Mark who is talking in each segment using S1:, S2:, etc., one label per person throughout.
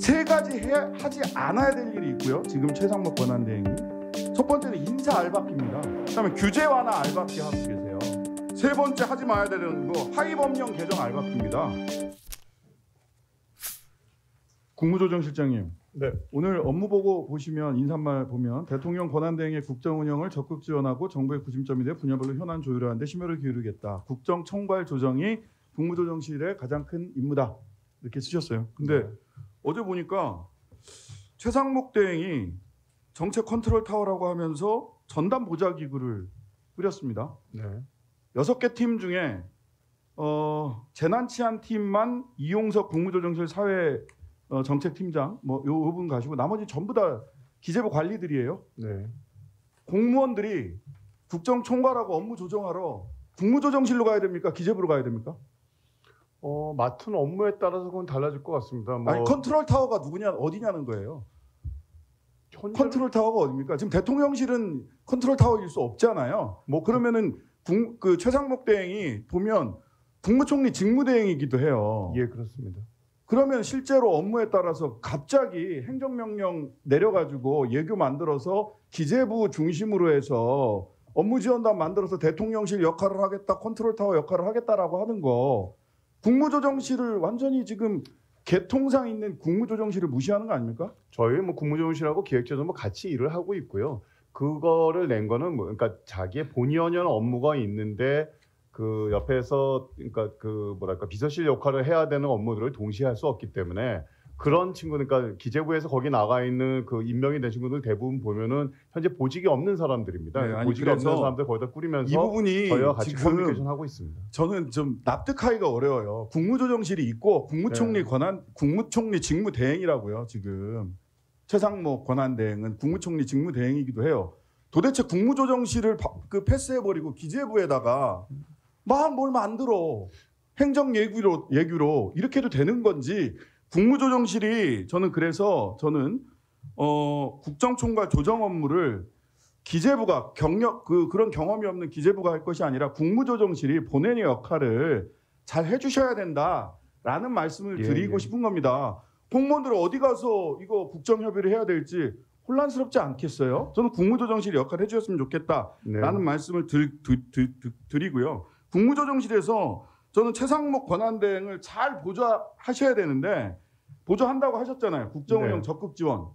S1: 세 가지 하지 않아야 될 일이 있고요. 지금 최상목 권한대행이. 첫 번째는 인사 알박기입니다. 그다음에 규제 완화 알박기 하고 계세요. 세 번째 하지 말아야 되는 거 하위법령 개정 알박기입니다. 국무조정실장님,
S2: 네.
S1: 오늘 업무보고 보시면 인사말 보면 대통령 권한대행의 국정운영을 적극 지원하고 정부의 구심점이 돼 분야별로 현안 조율하는 데 심혈을 기울이겠다. 국정총괄 조정이 국무조정실의 가장 큰 임무다. 이렇게 쓰셨어요. 근데 어제 보니까 최상목 대행이 정책 컨트롤 타워라고 하면서 전담 보좌기구를 꾸렸습니다.
S2: 네.
S1: 6개 팀 중에 재난치안 팀만 이용석 국무조정실 사회 정책팀장 뭐 요 분 가시고 나머지 전부 다 기재부 관리들이에요.
S2: 네.
S1: 공무원들이 국정총괄하고 업무 조정하러 국무조정실로 가야 됩니까? 기재부로 가야 됩니까?
S2: 맡은 업무에 따라서 그건 달라질 것 같습니다.
S1: 아니 컨트롤 타워가 누구냐 어디냐는 거예요. 컨트롤 타워가 어디입니까? 지금 대통령실은 컨트롤 타워일 수 없잖아요. 뭐 그러면은 그 최상목 대행이 보면 국무총리 직무대행이기도 해요.
S2: 예, 그렇습니다.
S1: 그러면 실제로 업무에 따라서 갑자기 행정명령 내려가지고 예규 만들어서 기재부 중심으로 해서 업무지원단 만들어서 대통령실 역할을 하겠다, 컨트롤 타워 역할을 하겠다라고 하는 거 국무조정실을 완전히 지금 개통상 있는 국무조정실을 무시하는 거 아닙니까?
S2: 저희 뭐 국무조정실하고 기획재정부 같이 일을 하고 있고요. 그거를 낸 거는 뭐 그러니까 자기의 본연의 업무가 있는데 그 옆에서 그러니까 그 뭐랄까 비서실 역할을 해야 되는 업무들을 동시에 할 수 없기 때문에 그런 친구 그러니까 기재부에서 거기 나가 있는 그 임명이 된 친구들 대부분 보면은 현재 보직이 없는 사람들입니다.
S1: 네,
S2: 보직이 없는 사람들 거기다 꾸리면서
S1: 이 부분이
S2: 저희와 같이
S1: 지금
S2: 커뮤니케이션 하고 있습니다.
S1: 저는 좀 납득하기가 어려워요. 국무조정실이 있고 국무총리 국무총리 직무대행이라고요. 지금 최상목 권한대행은 국무총리 직무대행이기도 해요. 도대체 국무조정실을 그 패스해버리고 기재부에다가 막 뭘 만들어 행정 예규로 이렇게 해도 되는 건지 국무조정실이 저는 그래서 국정총괄 조정 업무를 기재부가 그런 경험이 없는 기재부가 할 것이 아니라 국무조정실이 본연의 역할을 잘 해주셔야 된다라는 말씀을 드리고 싶은 겁니다. 공무원들 어디 가서 이거 국정협의를 해야 될지 혼란스럽지 않겠어요? 저는 국무조정실이 역할을 해주셨으면 좋겠다라는 말씀을 드리고요. 국무조정실에서 저는 최상목 권한대행을 잘 보좌하셔야 되는데 보좌한다고 하셨잖아요. 국정운영 적극 지원.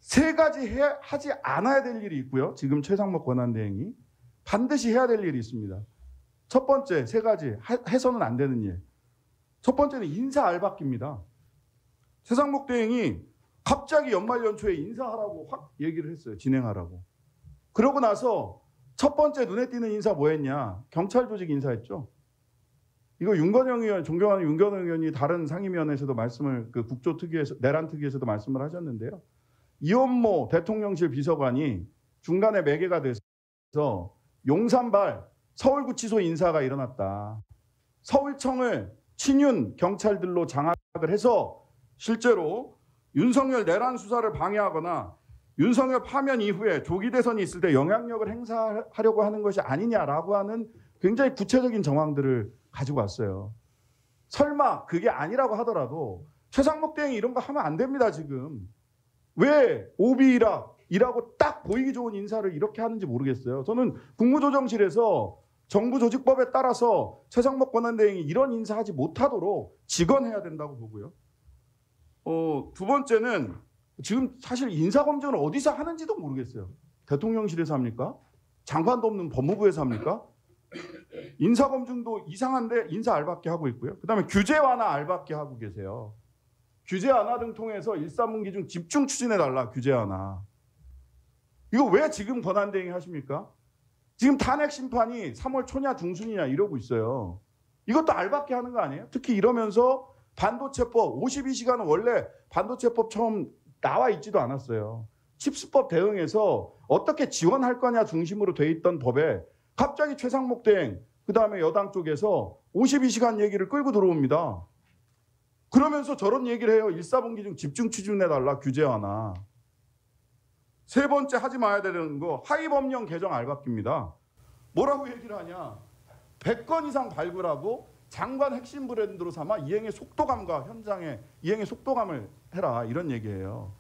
S1: 세 가지 하지 않아야 될 일이 있고요. 지금 최상목 권한대행이 반드시 해야 될 일이 있습니다. 첫 번째 세 가지 해서는 안 되는 일. 첫 번째는 인사 알박기입니다. 최상목 대행이 갑자기 연말연초에 인사하라고 확 얘기를 했어요. 진행하라고. 그러고 나서 첫 번째 눈에 띄는 인사 뭐했냐? 경찰 조직 인사했죠. 이거 윤건영 의원, 존경하는 윤건영 의원이 다른 상임위원회에서도 말씀을 그 국조특위에서 내란특위에서도 말씀을 하셨는데요. 이원모 대통령실 비서관이 중간에 매개가 돼서 용산발 서울구치소 인사가 일어났다. 서울청을 친윤 경찰들로 장악을 해서 실제로 윤석열 내란 수사를 방해하거나 윤석열 파면 이후에 조기 대선이 있을 때 영향력을 행사하려고 하는 것이 아니냐라고 하는 굉장히 구체적인 정황들을 가지고 왔어요. 설마 그게 아니라고 하더라도 최상목 대행이 이런 거 하면 안 됩니다. 지금. 왜 오비라고 딱 보이기 좋은 인사를 이렇게 하는지 모르겠어요. 저는 국무조정실에서 정부조직법에 따라서 최상목 권한대행이 이런 인사하지 못하도록 직언해야 된다고 보고요. 두 번째는 지금 사실 인사검증을 어디서 하는지도 모르겠어요. 대통령실에서 합니까? 장관도 없는 법무부에서 합니까? 인사검증도 이상한데 인사 알박기 하고 있고요. 그다음에 규제 완화 알박기 하고 계세요. 규제 완화 등 통해서 1·3분기 중 집중 추진해달라. 규제 완화. 이거 왜 지금 권한대행이 하십니까? 지금 탄핵 심판이 3월 초냐 중순이냐 이러고 있어요. 이것도 알박기 하는 거 아니에요? 특히 이러면서 반도체법 52시간은 원래 반도체법 처음 나와 있지도 않았어요. 칩스법 대응해서 어떻게 지원할 거냐 중심으로 돼 있던 법에 갑자기 최상목 대행 그다음에 여당 쪽에서 52시간 얘기를 끌고 들어옵니다. 그러면서 저런 얘기를 해요. 1·4분기 중 집중 추진해달라. 규제 완화. 세 번째 하지 말아야 되는 거 하위법령 개정 알박기입니다. 뭐라고 얘기를 하냐. 100건 이상 발굴하고 장관 핵심 브랜드로 삼아 이행의 속도감과 현장의 이행의 속도감을 해라 이런 얘기예요.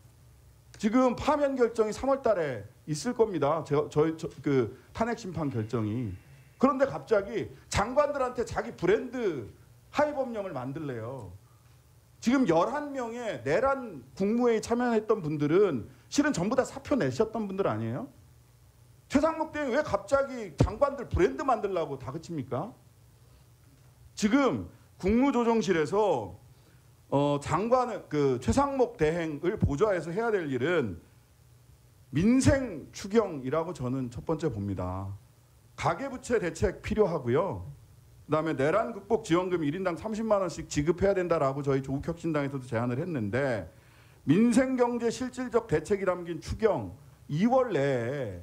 S1: 지금 파면 결정이 3월 달에 있을 겁니다. 그 탄핵 심판 결정이. 그런데 갑자기 장관들한테 자기 브랜드 하위 법령을 만들래요. 지금 11명의 내란 국무회의 참여했던 분들은 실은 전부 다 사표 내셨던 분들 아니에요? 최상목 대행이 왜 갑자기 장관들 브랜드 만들려고 다그칩니까? 지금 국무조정실에서 장관 그 최상목 대행을 보좌해서 해야 될 일은 민생 추경이라고 저는 첫 번째 봅니다. 가계부채 대책 필요하고요. 그다음에 내란 극복 지원금 1인당 30만 원씩 지급해야 된다라고 저희 조국혁신당에서도 제안을 했는데 민생경제 실질적 대책이 담긴 추경 2월 내에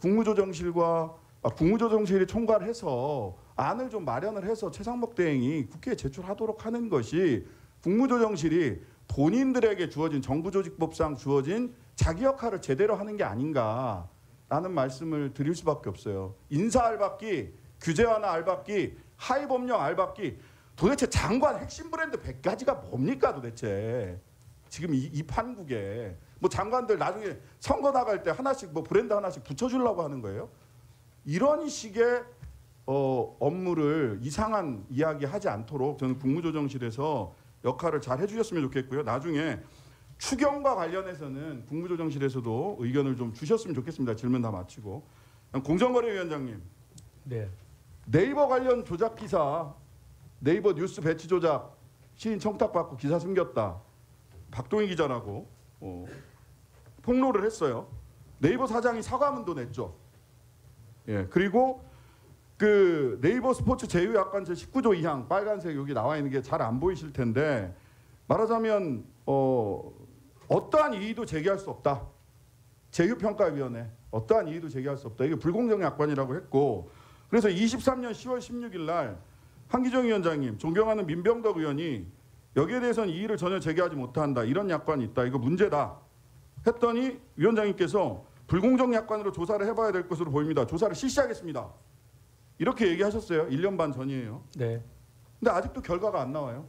S1: 국무조정실이 총괄해서 안을 좀 마련을 해서 최상목 대행이 국회에 제출하도록 하는 것이 국무조정실이 본인들에게 주어진 정부조직법상 주어진 자기 역할을 제대로 하는 게 아닌가라는 말씀을 드릴 수밖에 없어요. 인사 알박기, 규제 완화 알박기, 하위 법령 알박기, 도대체 장관 핵심 브랜드 100가지가 뭡니까 도대체? 지금 이 판국에 뭐 장관들 나중에 선거 나갈 때 하나씩 뭐 브랜드 하나씩 붙여주려고 하는 거예요? 이런 식의 업무를 이상한 이야기 하지 않도록 저는 국무조정실에서 역할을 잘 해주셨으면 좋겠고요. 나중에 추경과 관련해서는 국무조정실에서도 의견을 좀 주셨으면 좋겠습니다. 질문 다 마치고. 공정거래위원장님.
S3: 네.
S1: 네이버 관련 조작 기사, 네이버 뉴스 배치 조작, 시인 청탁받고 기사 숨겼다. 박동희 기자라고 폭로를 했어요. 네이버 사장이 사과문도 냈죠. 예, 그리고 그 네이버 스포츠 제휴약관 제19조 2항 빨간색 여기 나와 있는 게 잘 안 보이실 텐데 말하자면 어떠한 이의도 제기할 수 없다. 제휴평가위원회 어떠한 이의도 제기할 수 없다. 이게 불공정 약관이라고 했고 그래서 23년 10월 16일 날 한기정 위원장님 존경하는 민병덕 의원이 여기에 대해서는 이의를 전혀 제기하지 못한다. 이런 약관이 있다. 이거 문제다. 했더니 위원장님께서 불공정 약관으로 조사를 해봐야 될 것으로 보입니다. 조사를 실시하겠습니다. 이렇게 얘기하셨어요. 1년 반 전이에요.
S3: 네.
S1: 근데 아직도 결과가 안 나와요.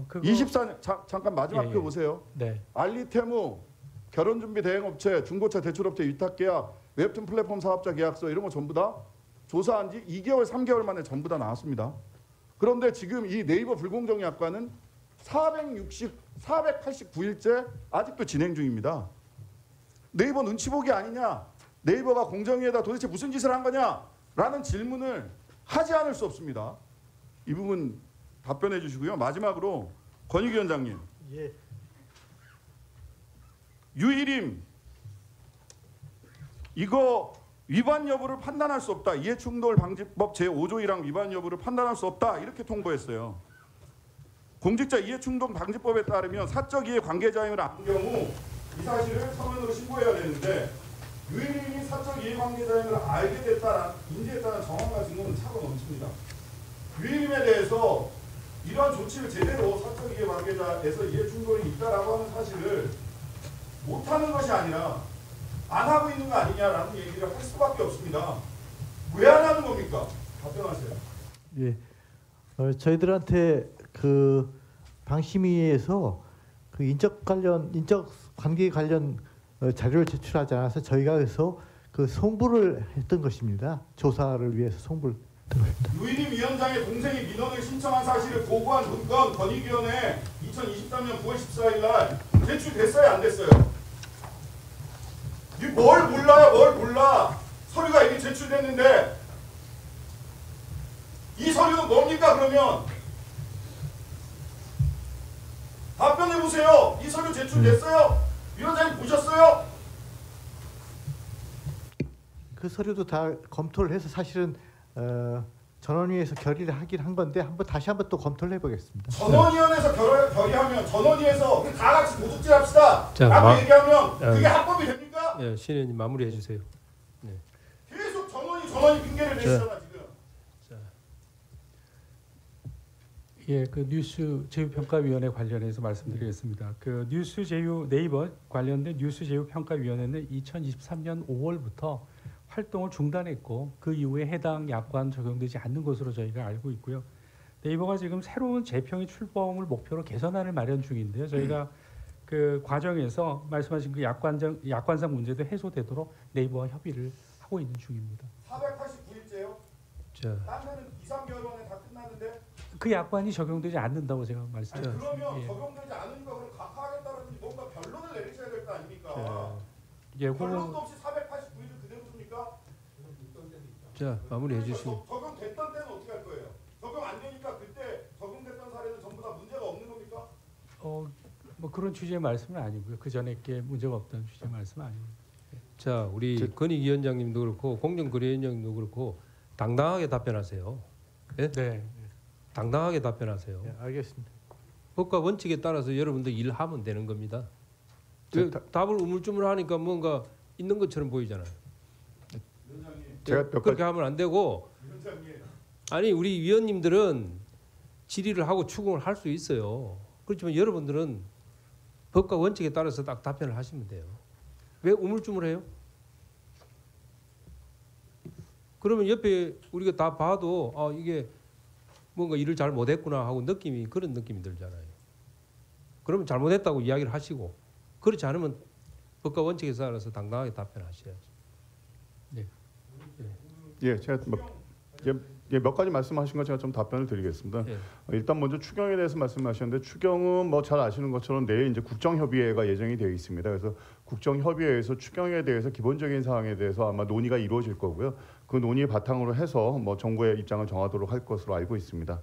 S3: 그거
S1: 24년 잠깐 마지막 표 보세요.
S3: 네.
S1: 알리테무 결혼준비 대행업체 중고차 대출업체 위탁계약 웹툰 플랫폼 사업자 계약서 이런 거 전부 다 조사한 지 2개월 3개월 만에 전부 다 나왔습니다. 그런데 지금 이 네이버 불공정 약관은 489일째 아직도 진행 중입니다. 네이버 눈치 보기 아니냐? 네이버가 공정위에다 도대체 무슨 짓을 한 거냐? 라는 질문을 하지 않을 수 없습니다. 이 부분 답변해 주시고요. 마지막으로 권익위 원장님.
S3: 예.
S1: 유일임 이거 위반 여부를 판단할 수 없다. 이해충돌 방지법 제5조 1항 위반 여부를 판단할 수 없다. 이렇게 통보했어요. 공직자 이해충돌 방지법에 따르면 사적 이해 관계자임을 안 경우 이 사실을 서면으로 신고해야 되는데 유일임이 사적 이해 관계자임을 알게 됐다는 인지했다는 정황과 증거는 차고 넘칩니다. 유일임에 대해서 이러한 조치를 제대로 사적 이해 관계자에서 이해충돌이 있다라고 하는 사실을 못하는 것이 아니라 안 하고 있는 거 아니냐라는 얘기를 할 수밖에 없습니다. 왜 안 하는 겁니까? 답변하세요.
S4: 예, 저희들한테 그 방심위에서 그 인적 관계 관련 자료를 제출하지 않아서 저희가 그래서 그 송부를 했던 것입니다. 조사를 위해서 송부를 했던 것입니다.
S1: 유일임 위원장의 동생이 민원을 신청한 사실을 보고한 문건 권익위원회 2023년 9월 14일 날 제출됐어요, 안 됐어요? 뭘 몰라요, 뭘 몰라? 서류가 이미 제출됐는데 이 서류는 뭡니까 그러면? 답변해 보세요. 이 서류 제출됐어요? 위원장님 보셨어요?
S4: 그 서류도 다 검토를 해서 사실은 전원위에서 결의를 하긴 한 건데 다시 한번 또 검토를 해보겠습니다.
S1: 전원위원회에서 결의하면 전원위에서 우리 다 같이 도둑질합시다.
S3: 자,
S1: 라고 얘기하면 그게 합법이 됩니까?
S3: 네, 신의원님 마무리해 주세요. 네.
S1: 계속 전원이 핑계를 내시잖아 지금.
S3: 자. 예, 그 뉴스 제휴 평가위원회 관련해서 말씀드리겠습니다. 그 뉴스 제휴 네이버 관련된 뉴스 제휴 평가위원회는 2023년 5월부터 활동을 중단했고 그 이후에 해당 약관 적용되지 않는 것으로 저희가 알고 있고요. 네이버가 지금 새로운 재평의 출범을 목표로 개선안을 마련 중인데요. 저희가 그 과정에서 말씀하신 그 약관상 문제도 해소되도록 네이버와 협의를 하고 있는 중입니다.
S1: 489일째요?
S5: 자,
S1: 딴 데는 2, 3개월 만에 다 끝나는데
S3: 그 약관이 적용되지 않는다고 제가
S1: 아니,
S3: 말씀드렸습니다.
S1: 그러면
S3: 예.
S1: 적용되지 않으니까 그럼 각하하겠다라든지 뭔가 변론을 내리셔야 될 거 아닙니까?
S3: 예,
S1: 변론도
S3: 그거
S1: 없이 489일을 그대로 둡니까?
S5: 자 마무리해 주시고.
S1: 적용됐던 때는 어떻게 할 거예요? 적용 안 되니까 그때 적용됐던 사례는 전부 다 문제가 없는 겁니까?
S3: 뭐 그런 취지의 말씀은 아니고요. 그 전에 게 문제가 없다는 취지의 말씀은 아닙니다.
S5: 자 우리 건익위원장님도 그렇고 공정거래위원장님도 그렇고 당당하게 답변하세요. 예?
S3: 네.
S5: 당당하게 답변하세요.
S4: 네, 알겠습니다.
S5: 법과 원칙에 따라서 여러분들 일하면 되는 겁니다. 답을 우물쭈물하니까 뭔가 있는 것처럼 보이잖아요.
S2: 제가 몇
S5: 그렇게 하면 안 되고 아니 우리 위원님들은 질의를 하고 추궁을 할 수 있어요. 그렇지만 여러분들은 법과 원칙에 따라서 딱 답변을 하시면 돼요. 왜 우물쭈물해요? 그러면 옆에 우리가 다 봐도 이게 뭔가 일을 잘 못했구나 하고 그런 느낌이 들잖아요. 그러면 잘못했다고 이야기를 하시고 그렇지 않으면 법과 원칙에 따라서 당당하게 답변하셔야죠.
S2: 예, 제가 몇 가지 말씀하신 거 제가 좀 답변을 드리겠습니다.
S5: 예.
S2: 일단 먼저 추경에 대해서 말씀하셨는데 추경은 뭐 잘 아시는 것처럼 내일 이제 국정협의회가 예정이 되어 있습니다. 그래서 국정협의회에서 추경에 대해서 기본적인 사항에 대해서 아마 논의가 이루어질 거고요. 그 논의 바탕으로 해서 뭐 정부의 입장을 정하도록 할 것으로 알고 있습니다.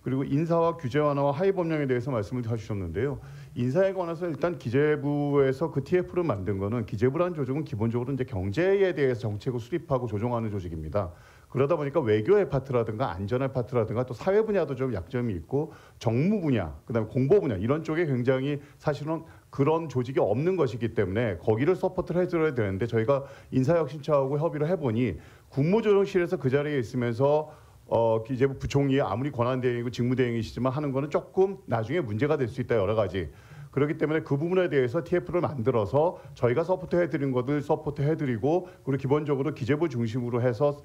S2: 그리고 인사와 규제 완화와 하위 법령에 대해서 말씀을 하셨는데요. 인사에 관해서 일단 기재부에서 그 TF를 만든 거는 기재부라는 조직은 기본적으로 이제 경제에 대해서 정책을 수립하고 조정하는 조직입니다. 그러다 보니까 외교의 파트라든가 안전의 파트라든가 또 사회 분야도 좀 약점이 있고 정무 분야, 그다음에 공보 분야 이런 쪽에 굉장히 사실은 그런 조직이 없는 것이기 때문에 거기를 서포트를 해줘야 되는데 저희가 인사혁신처하고 협의를 해보니 국무조정실에서 그 자리에 있으면서 기재부 부총리 아무리 권한대행이고 직무대행이시지만 하는 거는 조금 나중에 문제가 될 수 있다 여러 가지. 그렇기 때문에 그 부분에 대해서 TF를 만들어서 저희가 서포트해드린 것들 서포트해드리고 그리고 기본적으로 기재부 중심으로 해서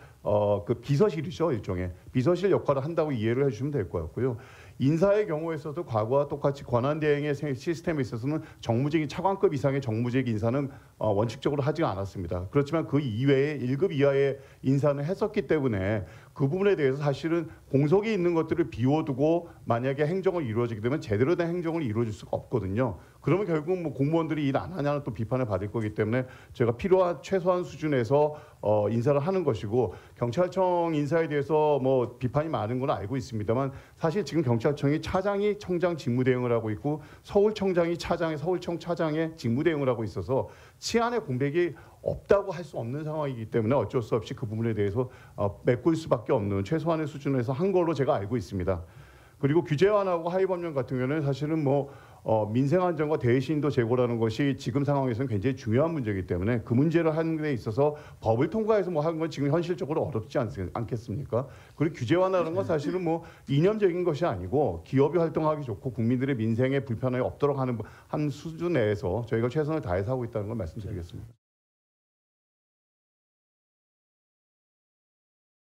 S2: 그 비서실이죠 일종의 비서실 역할을 한다고 이해를 해주시면 될 것 같고요. 인사의 경우에서도 과거와 똑같이 권한대행의 시스템에 있어서는 정무직이 차관급 이상의 정무직 인사는 원칙적으로 하지 않았습니다. 그렇지만 그 이외에 1급 이하의 인사는 했었기 때문에 그 부분에 대해서 사실은 공석이 있는 것들을 비워두고 만약에 행정을 이루어지게 되면 제대로 된 행정을 이루어질 수가 없거든요. 그러면 결국 뭐 공무원들이 일 안 하냐는 또 비판을 받을 거기 때문에 제가 필요한 최소한 수준에서 인사를 하는 것이고 경찰청 인사에 대해서 뭐 비판이 많은 건 알고 있습니다만 사실 지금 경찰청이 차장이 청장 직무대행을 하고 있고 서울청장이 서울청 차장의 직무대행을 하고 있어서 치안의 공백이 없다고 할 수 없는 상황이기 때문에 어쩔 수 없이 그 부분에 대해서 메꿀 수밖에 없는 최소한의 수준에서 한 걸로 제가 알고 있습니다. 그리고 규제 완화하고 하위 법령 같은 경우는 사실은 뭐 민생 안전과 대신도 제고라는 것이 지금 상황에서는 굉장히 중요한 문제이기 때문에 그 문제를 하는 데 있어서 법을 통과해서 뭐 하는 건 지금 현실적으로 어렵지 않겠습니까? 그리고 규제 완화라는 건 사실은 뭐 이념적인 것이 아니고 기업이 활동하기 좋고 국민들의 민생에 불편함이 없도록 하는 한 수준 내에서 저희가 최선을 다해서 하고 있다는 걸 말씀드리겠습니다.